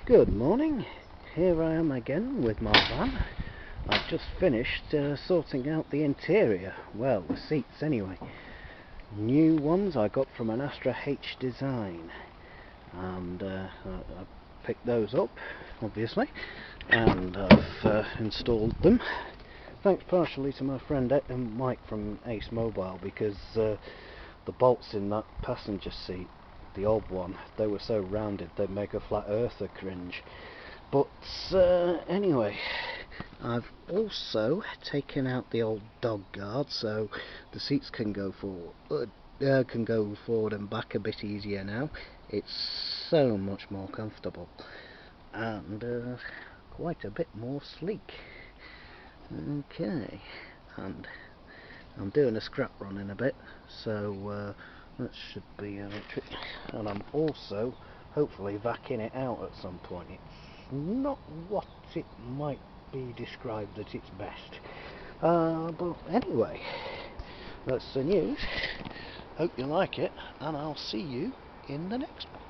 Good morning, here I am again with my van. I've just finished sorting out the interior, well the seats anyway. New ones I got from an Astra H DESIGN, and I picked those up obviously, and I've installed them. Thanks partially to my friend Mike from Ace Mobile, because the bolts in that passenger seat, the old one, they were so rounded they'd make a flat earther cringe. But anyway, I've also taken out the old dog guard so the seats can go forward, and back a bit easier now. It's so much more comfortable and quite a bit more sleek. Okay, and I'm doing a scrap run in a bit, so that should be electric, and I'm also hopefully vacuuming it out at some point. It's not what it might be described at its best, but anyway, that's the news. Hope you like it, and I'll see you in the next one.